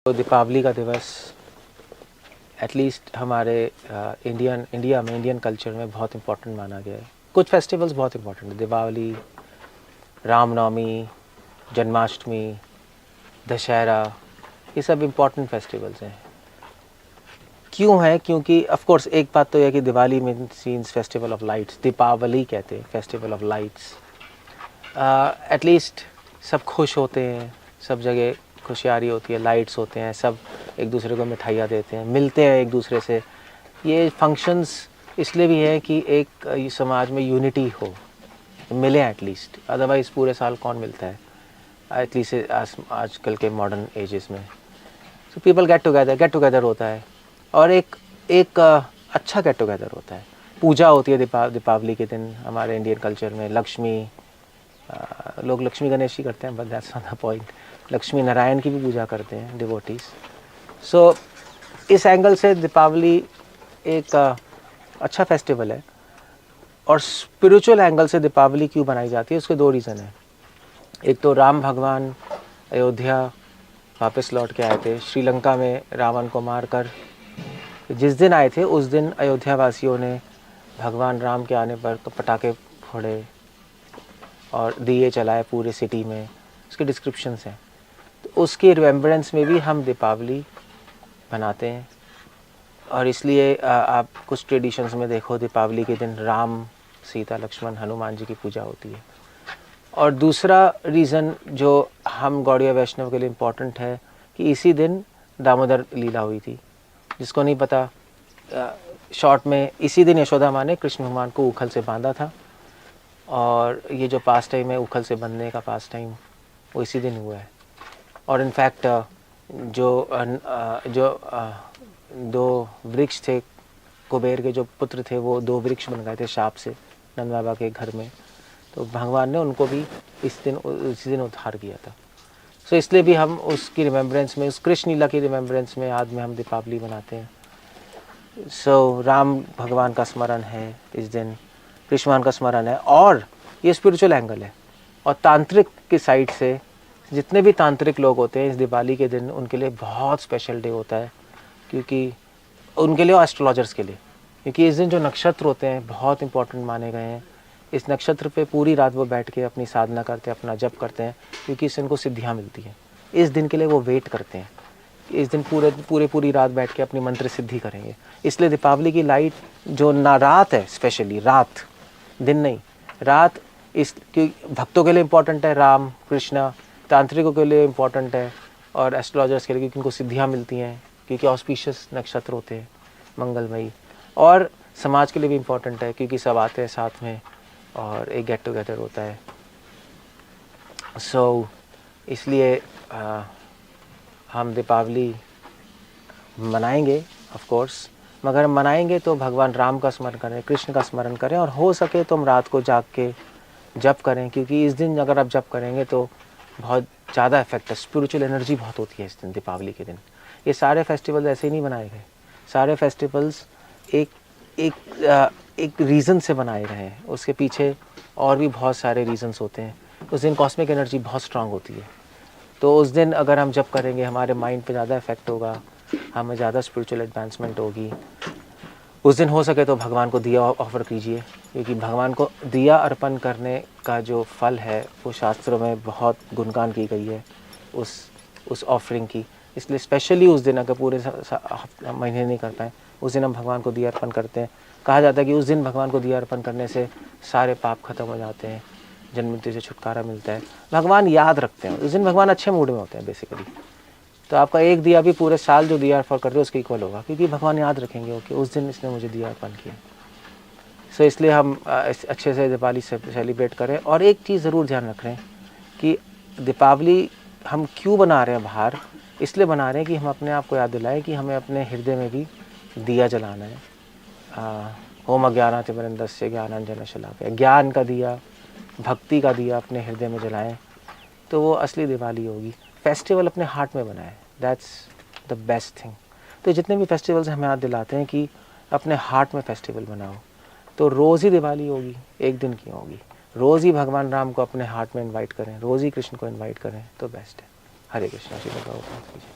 तो दीपावली का दिवस एटलीस्ट हमारे इंडिया में इंडियन कल्चर में बहुत इम्पोर्टेंट माना गया है। कुछ फेस्टिवल्स बहुत इम्पोर्टेंट है, दिवाली, रामनवमी, जन्माष्टमी, दशहरा, ये सब इम्पोर्टेंट फेस्टिवल्स हैं। क्यों है? क्योंकि ऑफ कोर्स एक बात तो यह कि Diwali means festival of lights, Deepavali कहते हैं फेस्टिवल ऑफ लाइट्स। एटलीस्ट सब खुश होते हैं, सब जगह खुशहाली होती है, लाइट्स होते हैं, सब एक दूसरे को मिठाइयाँ देते हैं, मिलते हैं एक दूसरे से। ये फंक्शंस इसलिए भी है कि एक समाज में यूनिटी हो, मिले एटलीस्ट, अदरवाइज़ पूरे साल कौन मिलता है एटलीस्ट आजकल के मॉडर्न एजेस में। सो पीपल गेट टुगेदर होता है और एक अच्छा गेट टुगेदर होता है। पूजा होती है दीपावली के दिन हमारे इंडियन कल्चर में। लक्ष्मी लोग लक्ष्मी गणेश ही करते हैं, but that's not the point. Lakshmi Narayan की भी पूजा करते हैं डिवोटीज। सो इस एंगल से दीपावली एक अच्छा फेस्टिवल है। और स्पिरिचुअल एंगल से दीपावली क्यों बनाई जाती है, उसके दो रीज़न हैं। एक तो राम भगवान अयोध्या वापस लौट के आए थे, श्रीलंका में रावण को मारकर। जिस दिन आए थे उस दिन अयोध्या वासियों ने भगवान राम के आने पर तो पटाखे फोड़े और दिए जलाए पूरे सिटी में, उसके डिस्क्रिप्शंस हैं। तो उसके रिमेम्बरेंस में भी हम दीपावली मनाते हैं। और इसलिए आप कुछ ट्रेडिशंस में देखो, दीपावली के दिन राम, सीता, लक्ष्मण, हनुमान जी की पूजा होती है। और दूसरा रीज़न जो हम गौड़िया वैष्णव के लिए इम्पोर्टेंट है कि इसी दिन दामोदर लीला हुई थी। जिसको नहीं पता, शॉर्ट में इसी दिन यशोदा माँ ने कृष्ण भगवान को उखल से बांधा था। और ये जो पास टाइम है उखल से बंधने का पास टाइम, वो इसी दिन हुआ है। और इनफैक्ट दो वृक्ष थे कुबेर के, जो पुत्र थे वो दो वृक्ष बन गए थे शाप से नंद बाबा के घर में। तो भगवान ने उनको भी इसी दिन उद्धार किया था। सो इसलिए भी हम उसकी रिमेम्बरेंस में, उस कृष्ण लीला की रिमेम्बरेंस में आज में हम दीपावली मनाते हैं। सो राम भगवान का स्मरण है इस दिन, कृष्ण भगवान का स्मरण है। और ये स्पिरिचुअल एंगल है। और तांत्रिक की साइड से जितने भी तांत्रिक लोग होते हैं, इस दिवाली के दिन उनके लिए बहुत स्पेशल डे होता है। क्योंकि उनके लिए और एस्ट्रोलॉजर्स के लिए, क्योंकि इस दिन जो नक्षत्र होते हैं बहुत इंपॉर्टेंट माने गए हैं। इस नक्षत्र पे पूरी रात वो बैठ के अपनी साधना करते हैं, अपना जप करते हैं, क्योंकि इससे इनको सिद्धियाँ मिलती हैं। इस दिन के लिए वो वेट करते हैं, इस दिन पूरी रात बैठ के अपनी मंत्र सिद्धि करेंगे। इसलिए दीपावली की लाइट जो ना रात है, स्पेशली रात, दिन नहीं, रात इस भक्तों के लिए इम्पोर्टेंट है, राम कृष्ण, तांत्रिकों के लिए इम्पोर्टेंट है और एस्ट्रोलॉजर्स के लिए, क्योंकि उनको सिद्धियाँ मिलती हैं, क्योंकि ऑस्पिशियस नक्षत्र होते हैं, मंगलमयी। और समाज के लिए भी इम्पोर्टेंट है, क्योंकि सब आते हैं साथ में और एक गेट टुगेदर होता है। सो इसलिए हम दीपावली मनाएंगे ऑफ कोर्स, मगर मनाएंगे तो भगवान राम का स्मरण करें, कृष्ण का स्मरण करें। और हो सके तो हम रात को जाग के जप करें, क्योंकि इस दिन अगर आप जप करेंगे तो बहुत ज़्यादा इफेक्ट है, स्पिरिचुअल एनर्जी बहुत होती है इस दिन, दीपावली के दिन। ये सारे फेस्टिवल ऐसे ही नहीं बनाए गए, सारे फेस्टिवल्स एक रीज़न से बनाए गए हैं। उसके पीछे और भी बहुत सारे रीज़न्स होते हैं। उस दिन कॉस्मिक एनर्जी बहुत स्ट्रांग होती है। तो उस दिन अगर हम जप करेंगे, हमारे माइंड पे ज़्यादा इफेक्ट होगा, हमें ज़्यादा स्पिरिचुअल एडवांसमेंट होगी। उस दिन हो सके तो भगवान को दिया ऑफ़र कीजिए, क्योंकि भगवान को दिया अर्पण करने का जो फल है वो शास्त्रों में बहुत गुणगान की गई है उस ऑफरिंग की। इसलिए स्पेशली उस दिन, अगर पूरे महीने नहीं कर पाए, उस दिन हम भगवान को दिया अर्पण करते हैं। कहा जाता है कि उस दिन भगवान को दिया अर्पण करने से सारे पाप खत्म हो जाते हैं, जन्म मृत्यु से छुटकारा मिलता है। भगवान याद रखते हैं, उस दिन भगवान अच्छे मूड में होते हैं बेसिकली। तो आपका एक दिया भी पूरे साल जो दिया अर्पण कर रहे हो उसके इक्वल होगा, क्योंकि भगवान याद रखेंगे ओके उस दिन इसने मुझे दिया अर्पण किया। सो इसलिए हम अच्छे से दीपावली सेलिब्रेट करें। और एक चीज़ ज़रूर ध्यान रख रहे हैं कि दीपावली हम क्यों बना रहे हैं बाहर, इसलिए बना रहे हैं कि हम अपने आप को याद दिलाएं कि हमें अपने हृदय में भी दिया जलाना है। ओम अज्ञानातिमिरन्दस्य ज्ञानाञ्जनशलाकया, ज्ञान का दिया, भक्ति का दिया अपने हृदय में जलाएं, तो वो असली दिवाली होगी। फेस्टिवल अपने हार्ट में बनाएं, दैट्स द बेस्ट थिंग। तो जितने भी फेस्टिवल्स हमें याद दिलाते हैं कि अपने हार्ट में फेस्टिवल बनाओ, तो रोज़ ही दिवाली होगी, एक दिन की होगी। रोज़ ही भगवान राम को अपने हार्ट में इनवाइट करें, रोज़ ही कृष्ण को इनवाइट करें, तो बेस्ट है। हरे कृष्णा। श्री कीजिए।